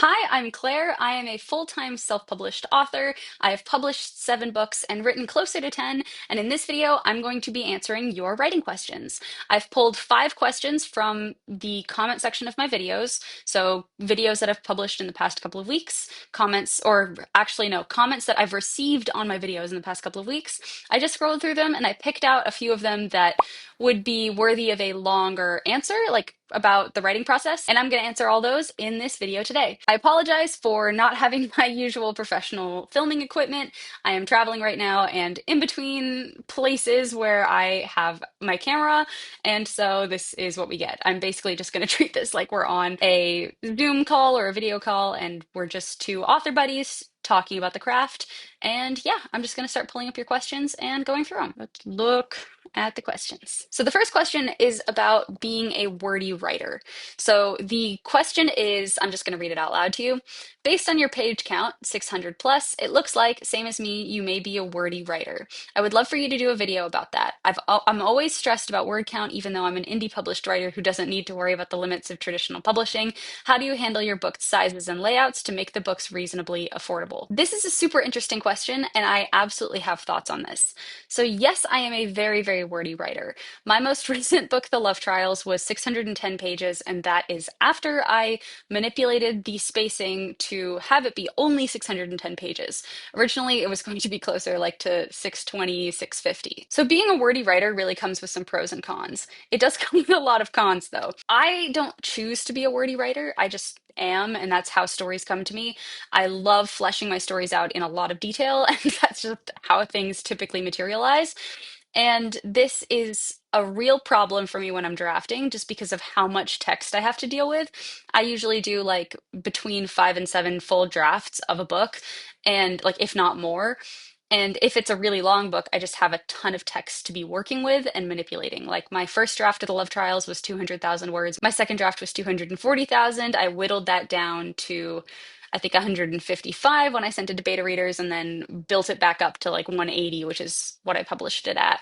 Hi, I'm Claire. I am a full-time self-published author. I have published 7 books and written closer to 10, and in this video, I'm going to be answering your writing questions. I've pulled 5 questions from the comment section of my videos, so videos that I've published in the past couple of weeks, comments, or actually no, comments that I've received on my videos in the past couple of weeks. I just scrolled through them and I picked out a few of them that would be worthy of a longer answer, like about the writing process, and I'm going to answer all those in this video today. I apologize for not having my usual professional filming equipment. I am traveling right now and in between places where I have my camera, and so this is what we get. I'm basically just going to treat this like we're on a Zoom call or a video call, and we're just two author buddies talking about the craft. And yeah, I'm just going to start pulling up your questions and going through them. Let's look at the questions. So the first question is about being a wordy writer. So the question is, I'm just going to read it out loud to you. Based on your page count, 600 plus, it looks like, same as me, you may be a wordy writer. I would love for you to do a video about that. I'm always stressed about word count, even though I'm an indie published writer who doesn't need to worry about the limits of traditional publishing. How do you handle your book sizes and layouts to make the books reasonably affordable? This is a super interesting question, and I absolutely have thoughts on this. So yes, I am a very, very wordy writer. My most recent book, The Love Trials, was 610 pages, and that is after I manipulated the spacing to have it be only 610 pages. Originally, it was going to be closer like to 620, 650. So being a wordy writer really comes with some pros and cons. It does come with a lot of cons, though. I don't choose to be a wordy writer. I just am, and that's how stories come to me. I love fleshing my stories out in a lot of detail, and that's just how things typically materialize. And this is a real problem for me when I'm drafting, just because of how much text I have to deal with. I usually do like between 5 and 7 full drafts of a book, and like if not more. And if it's a really long book, I just have a ton of text to be working with and manipulating. Like my first draft of The Love Trials was 200,000 words. My second draft was 240,000. I whittled that down to, I think, 155 when I sent it to beta readers, and then built it back up to like 180, which is what I published it at.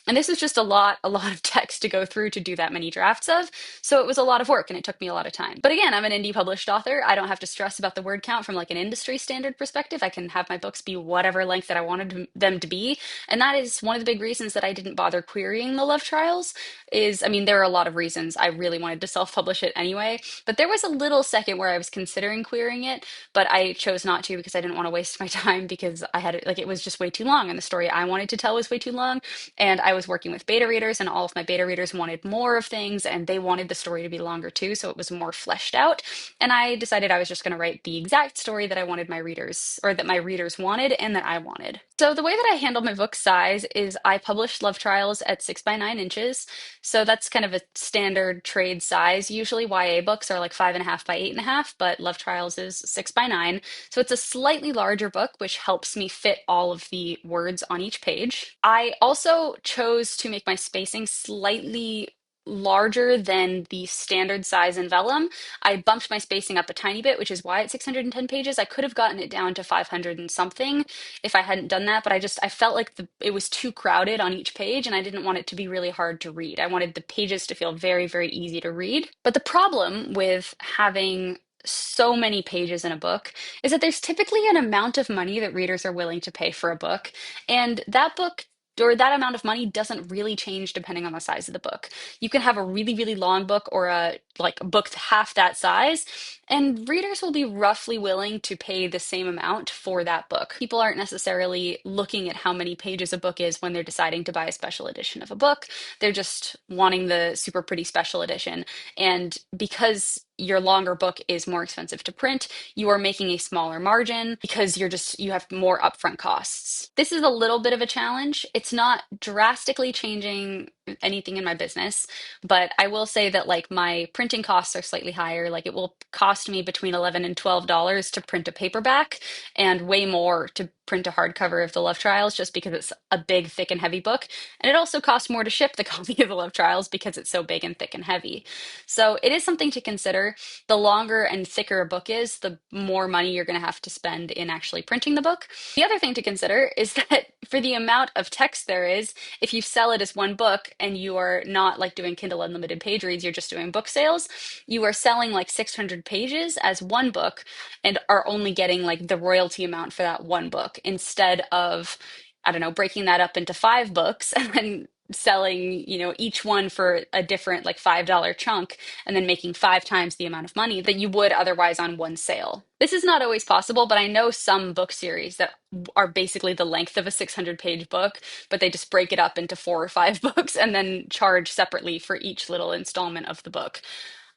And this is just a lot of text to go through to do that many drafts of. So it was a lot of work and it took me a lot of time. But again, I'm an indie published author. I don't have to stress about the word count from like an industry standard perspective. I can have my books be whatever length that I wanted them to be. And that is one of the big reasons that I didn't bother querying The Love Trials is, I mean, there are a lot of reasons I really wanted to self-publish it anyway, but there was a little second where I was considering querying it, but I chose not to because I didn't want to waste my time because I had like it was just way too long and the story I wanted to tell was way too long. And I was working with beta readers, and all of my beta readers wanted more of things and they wanted the story to be longer too, so it was more fleshed out. And I decided I was just going to write the exact story that I wanted my readers, or that my readers wanted and that I wanted. So the way that I handle my book size is I publish Love Trials at 6 by 9 inches. So that's kind of a standard trade size. Usually YA books are like 5.5 by 8.5, but Love Trials is 6 by 9. So it's a slightly larger book, which helps me fit all of the words on each page. I also chose to make my spacing slightly larger than the standard size in vellum. I bumped my spacing up a tiny bit, which is why it's 610 pages. I could have gotten it down to 500 and something if I hadn't done that, but I felt like it was too crowded on each page and I didn't want it to be really hard to read. I wanted the pages to feel very, very easy to read. But the problem with having so many pages in a book is that there's typically an amount of money that readers are willing to pay for a book, and that book or that amount of money doesn't really change depending on the size of the book. You can have a really, really long book or a like book half that size, and readers will be roughly willing to pay the same amount for that book. People aren't necessarily looking at how many pages a book is when they're deciding to buy a special edition of a book. They're just wanting the super pretty special edition. And because your longer book is more expensive to print, you are making a smaller margin because you have more upfront costs. This is a little bit of a challenge. It's not drastically changing anything in my business, but I will say that like my printing costs are slightly higher. Like it will cost me between $11 and $12 to print a paperback, and way more to print a hardcover of The Love Trials, just because it's a big, thick, and heavy book. And it also costs more to ship the copy of The Love Trials because it's so big and thick and heavy. So it is something to consider. The longer and thicker a book is, the more money you're going to have to spend in actually printing the book. The other thing to consider is that for the amount of text there is, if you sell it as one book, and you are not like doing Kindle Unlimited page reads, you're just doing book sales, you are selling like 600 pages as one book and are only getting like the royalty amount for that one book instead of, I don't know, breaking that up into five books and then selling, each one for a different like $5 chunk and then making five times the amount of money that you would otherwise on one sale. This is not always possible, but I know some book series that are basically the length of a 600-page book, but they just break it up into four or five books and then charge separately for each little installment of the book.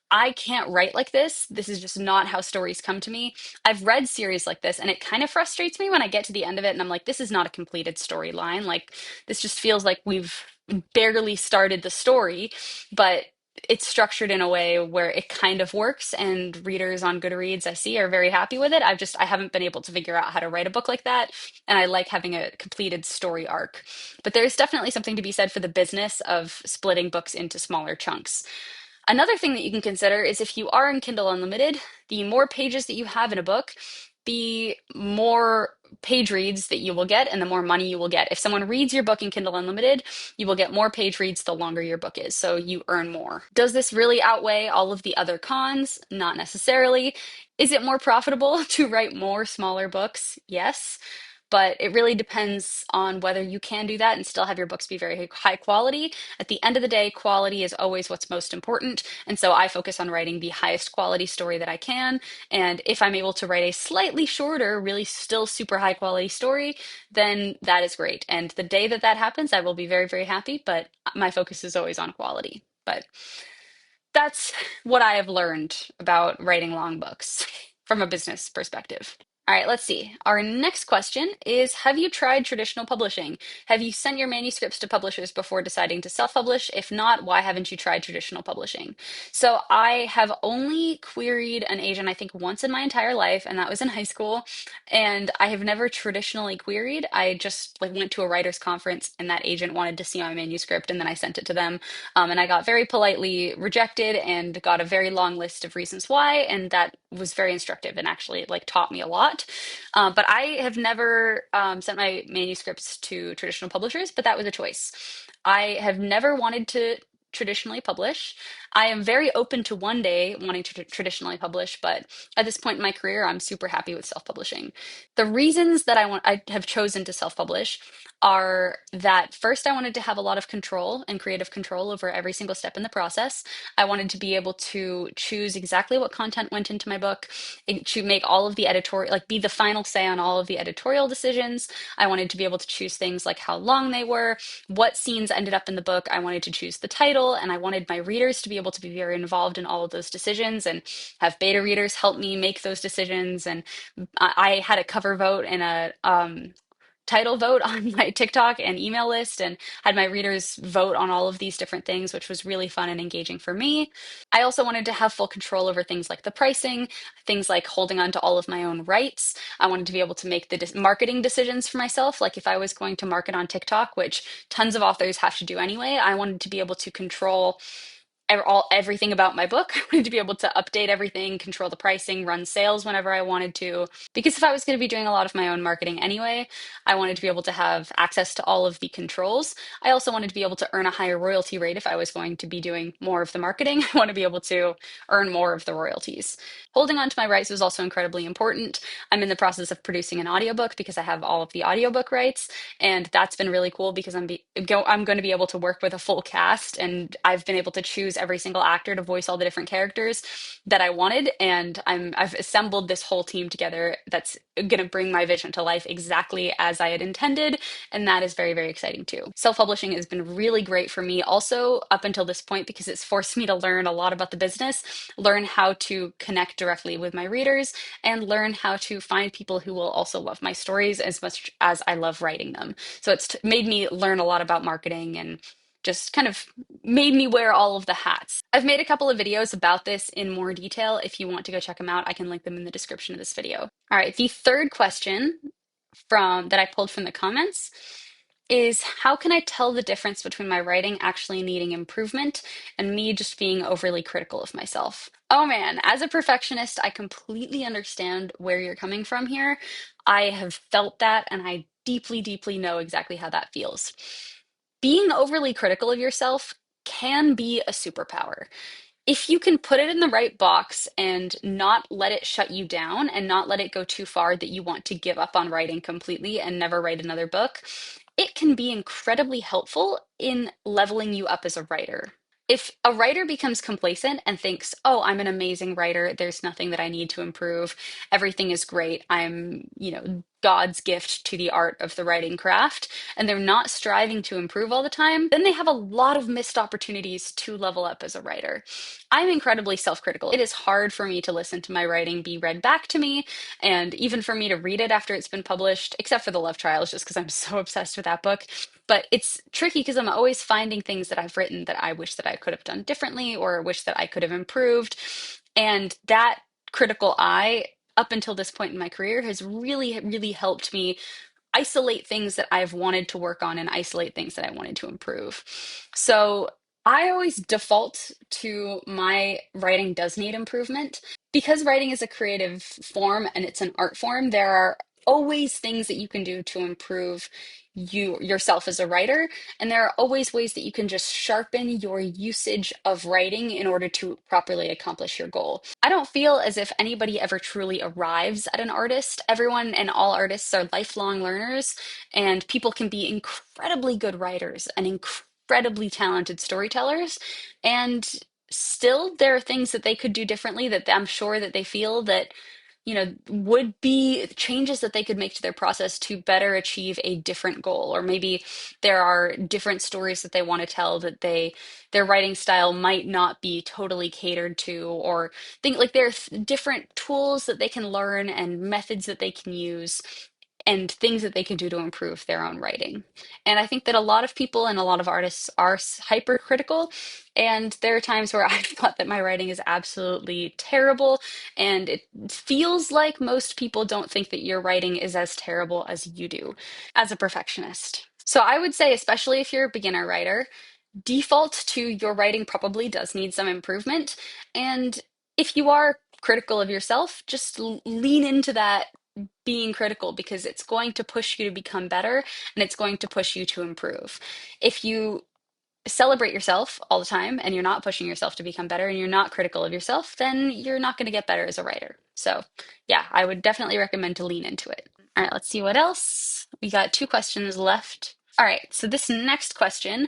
I can't write like this. This is just not how stories come to me. I've read series like this, and it kind of frustrates me when I get to the end of it and I'm like, this is not a completed storyline. Like, this just feels like we've barely started the story, but it's structured in a way where it kind of works, and readers on Goodreads I see are very happy with it. I haven't been able to figure out how to write a book like that, and I like having a completed story arc. But there's definitely something to be said for the business of splitting books into smaller chunks. Another thing that you can consider is if you are in Kindle Unlimited, the more pages that you have in a book, the more page reads that you will get and the more money you will get. If someone reads your book in Kindle Unlimited, you will get more page reads the longer your book is, so you earn more. Does this really outweigh all of the other cons? Not necessarily. Is it more profitable to write more smaller books? Yes. But it really depends on whether you can do that and still have your books be very high quality. At the end of the day, quality is always what's most important. And so I focus on writing the highest quality story that I can. And if I'm able to write a slightly shorter, really still super high quality story, then that is great. And the day that that happens, I will be very, very happy. But my focus is always on quality. But that's what I have learned about writing long books from a business perspective. All right, let's see. Our next question is, have you tried traditional publishing? Have you sent your manuscripts to publishers before deciding to self-publish? If not, why haven't you tried traditional publishing? So I have only queried an agent, I think, once in my entire life, and that was in high school. And I have never traditionally queried. I just like went to a writer's conference and that agent wanted to see my manuscript, and then I sent it to them. And I got very politely rejected and got a very long list of reasons why, and that was very instructive and actually like taught me a lot. But I have never sent my manuscripts to traditional publishers, but that was a choice. I have never wanted to traditionally publish. I am very open to one day wanting to traditionally publish, but at this point in my career, I'm super happy with self-publishing. The reasons that I have chosen to self-publish are that first, I wanted to have a lot of control and creative control over every single step in the process. I wanted to be able to choose exactly what content went into my book, to make all of the editorial, like be the final say on all of the editorial decisions. I wanted to be able to choose things like how long they were, what scenes ended up in the book. I wanted to choose the title, and I wanted my readers to be able to be very involved in all of those decisions and have beta readers help me make those decisions. And I had a cover vote and a title vote on my TikTok and email list, and had my readers vote on all of these different things, which was really fun and engaging for me. I also wanted to have full control over things like the pricing, things like holding on to all of my own rights. I wanted to be able to make the marketing decisions for myself. Like if I was going to market on TikTok, which tons of authors have to do anyway, I wanted to be able to control everything about my book. I wanted to be able to update everything, control the pricing, run sales whenever I wanted to. Because if I was going to be doing a lot of my own marketing anyway, I wanted to be able to have access to all of the controls. I also wanted to be able to earn a higher royalty rate if I was going to be doing more of the marketing. I want to be able to earn more of the royalties. Holding on to my rights was also incredibly important. I'm in the process of producing an audiobook because I have all of the audiobook rights, and that's been really cool because I'm going to be able to work with a full cast, and I've been able to choose every single actor to voice all the different characters that I wanted, and I've assembled this whole team together that's going to bring my vision to life exactly as I had intended, and that is very, very exciting too. Self-publishing has been really great for me also up until this point because it's forced me to learn a lot about the business, learn how to connect directly with my readers, and learn how to find people who will also love my stories as much as I love writing them. So it's made me learn a lot about marketing and just kind of made me wear all of the hats. I've made a couple of videos about this in more detail. If you want to go check them out, I can link them in the description of this video. All right, the third question from that I pulled from the comments is, how can I tell the difference between my writing actually needing improvement and me just being overly critical of myself? Oh man, as a perfectionist, I completely understand where you're coming from here. I have felt that, and I deeply, deeply know exactly how that feels. Being overly critical of yourself can be a superpower. If you can put it in the right box and not let it shut you down and not let it go too far that you want to give up on writing completely and never write another book, it can be incredibly helpful in leveling you up as a writer. If a writer becomes complacent and thinks, oh, I'm an amazing writer, there's nothing that I need to improve, everything is great, I'm, God's gift to the art of the writing craft, and they're not striving to improve all the time, then they have a lot of missed opportunities to level up as a writer. I'm incredibly self-critical. It is hard for me to listen to my writing be read back to me, and even for me to read it after it's been published, except for The Love Trials, just because I'm so obsessed with that book. But it's tricky because I'm always finding things that I've written that I wish that I could have done differently or wish that I could have improved. And that critical eye, up until this point in my career, has really, really helped me isolate things that I've wanted to work on and isolate things that I wanted to improve. So I always default to my writing does need improvement. Because writing is a creative form and it's an art form, there are always things that you can do to improve yourself as a writer, and there are always ways that you can just sharpen your usage of writing in order to properly accomplish your goal. I don't feel as if anybody ever truly arrives at an artist. Everyone and all artists are lifelong learners, and people can be incredibly good writers and incredibly talented storytellers, and still there are things that they could do differently that I'm sure that they feel that would be changes that they could make to their process to better achieve a different goal. Or maybe there are different stories that they want to tell that their writing style might not be totally catered to, or think like there's different tools that they can learn and methods that they can use and things that they can do to improve their own writing. And I think that a lot of people and a lot of artists are hypercritical. And there are times where I've thought that my writing is absolutely terrible. And it feels like most people don't think that your writing is as terrible as you do as a perfectionist. So I would say, especially if you're a beginner writer, default to your writing probably does need some improvement. And if you are critical of yourself, just lean into that being critical because it's going to push you to become better and it's going to push you to improve. If you celebrate yourself all the time and you're not pushing yourself to become better and you're not critical of yourself, then you're not going to get better as a writer. So, yeah, I would definitely recommend to lean into it. All right, let's see what else. We got 2 questions left. All right, so this next question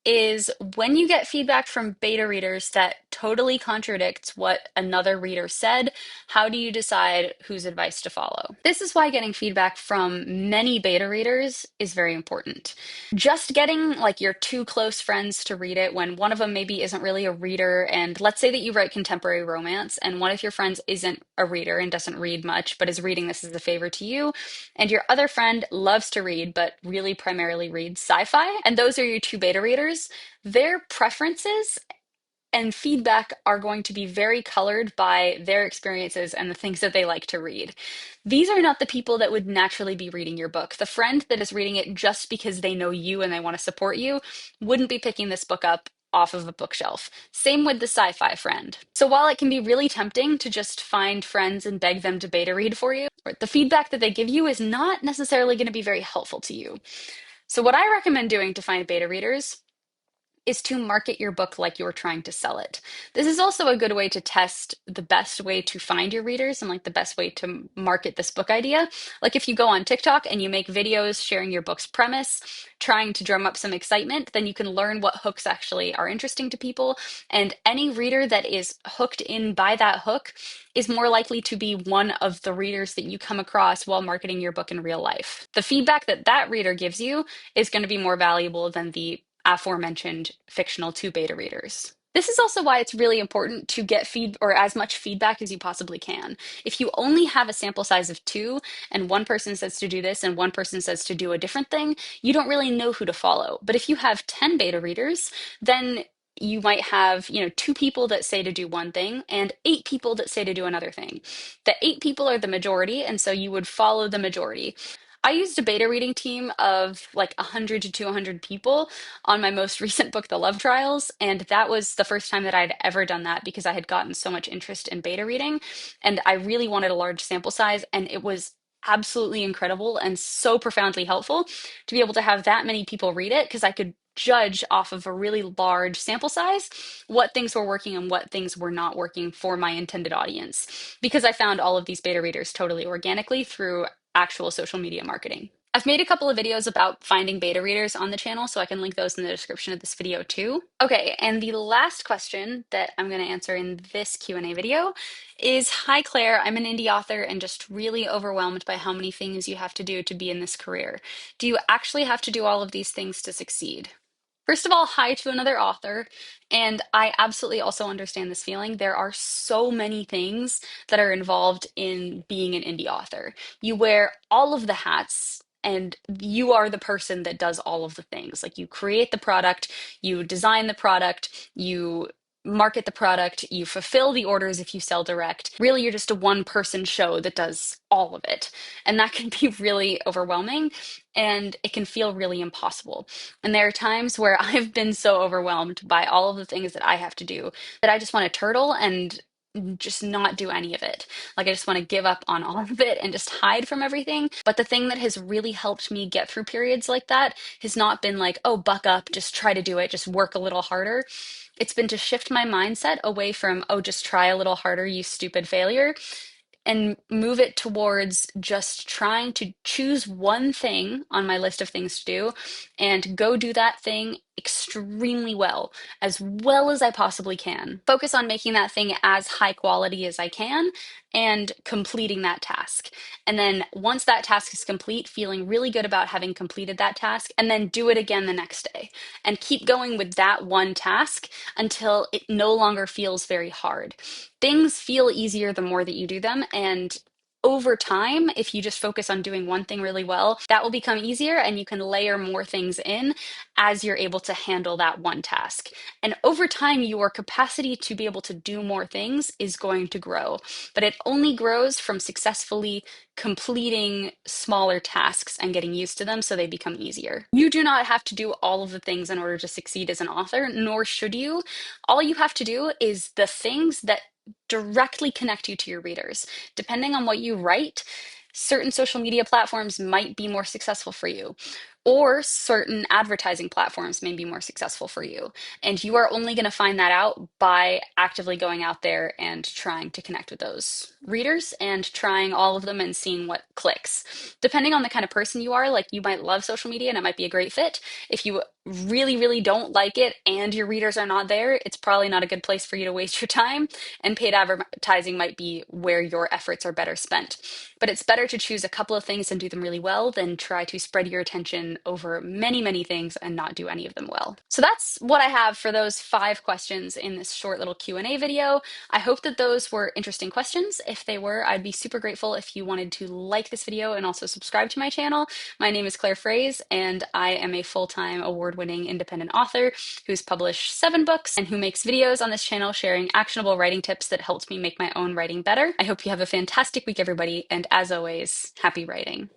is when you get feedback from beta readers that totally contradicts what another reader said, how do you decide whose advice to follow? This is why getting feedback from many beta readers is very important. Just getting like your 2 close friends to read it when one of them maybe isn't really a reader, and let's say that you write contemporary romance and one of your friends isn't a reader and doesn't read much, but is reading this as a favor to you, and your other friend loves to read, but really primarily reads sci-fi, and those are your 2 beta readers, their preferences and feedback are going to be very colored by their experiences and the things that they like to read. These are not the people that would naturally be reading your book. The friend that is reading it just because they know you and they want to support you wouldn't be picking this book up off of a bookshelf. Same with the sci-fi friend. So while it can be really tempting to just find friends and beg them to beta read for you, the feedback that they give you is not necessarily going to be very helpful to you. So what I recommend doing to find beta readers is to market your book like you're trying to sell it. This is also a good way to test the best way to find your readers and like the best way to market this book idea. Like if you go on TikTok and you make videos sharing your book's premise, trying to drum up some excitement, then you can learn what hooks actually are interesting to people. And any reader that is hooked in by that hook is more likely to be one of the readers that you come across while marketing your book in real life. The feedback that that reader gives you is going to be more valuable than the aforementioned fictional 2 beta readers. This is also why it's really important to get as much feedback as you possibly can. If you only have a sample size of 2 and one person says to do this and one person says to do a different thing, you don't really know who to follow. But if you have 10 beta readers, then you might have, 2 people that say to do one thing and 8 people that say to do another thing. The 8 people are the majority, and so you would follow the majority. I used a beta reading team of like 100 to 200 people on my most recent book, The Love Trials, and that was the first time that I'd ever done that because I had gotten so much interest in beta reading, and I really wanted a large sample size, and it was absolutely incredible and so profoundly helpful to be able to have that many people read it because I could judge off of a really large sample size what things were working and what things were not working for my intended audience because I found all of these beta readers totally organically through actual social media marketing. I've made a couple of videos about finding beta readers on the channel, so I can link those in the description of this video too. Okay, and the last question that I'm going to answer in this Q&A video is, hi Claire, I'm an indie author and just really overwhelmed by how many things you have to do to be in this career. Do you actually have to do all of these things to succeed? First of all, hi to another author. And I absolutely also understand this feeling. There are so many things that are involved in being an indie author. You wear all of the hats, and you are the person that does all of the things. Like you create the product, you design the product, you market the product, you fulfill the orders if you sell direct. Really, you're just a one-person show that does all of it. And that can be really overwhelming, and it can feel really impossible. And there are times where I've been so overwhelmed by all of the things that I have to do that I just want to turtle and just not do any of it. Like I just want to give up on all of it and just hide from everything. But the thing that has really helped me get through periods like that has not been like, oh, buck up, just try to do it, just work a little harder. It's been to shift my mindset away from, oh, just try a little harder, you stupid failure, and move it towards just trying to choose one thing on my list of things to do and go do that thing extremely well as I possibly can. Focus on making that thing as high quality as I can and completing that task. And then once that task is complete, feeling really good about having completed that task, and then do it again the next day. And keep going with that one task until it no longer feels very hard. Things feel easier the more that you do them, and over time, if you just focus on doing one thing really well, that will become easier and you can layer more things in as you're able to handle that one task. And over time, your capacity to be able to do more things is going to grow, but it only grows from successfully completing smaller tasks and getting used to them so they become easier. You do not have to do all of the things in order to succeed as an author, nor should you. All you have to do is the things that directly connect you to your readers. Depending on what you write, certain social media platforms might be more successful for you, or certain advertising platforms may be more successful for you. And you are only going to find that out by actively going out there and trying to connect with those readers and trying all of them and seeing what clicks. Depending on the kind of person you are, like you might love social media and it might be a great fit. If you really, really don't like it and your readers are not there, it's probably not a good place for you to waste your time. And paid advertising might be where your efforts are better spent. But it's better to choose a couple of things and do them really well than try to spread your attention over many, many things and not do any of them well. So that's what I have for those 5 questions in this short little Q&A video. I hope that those were interesting questions. If they were, I'd be super grateful if you wanted to like this video and also subscribe to my channel. My name is Claire Fraze, and I am a full-time award-winning independent author who's published 7 books and who makes videos on this channel sharing actionable writing tips that helped me make my own writing better. I hope you have a fantastic week, everybody, and as always, happy writing.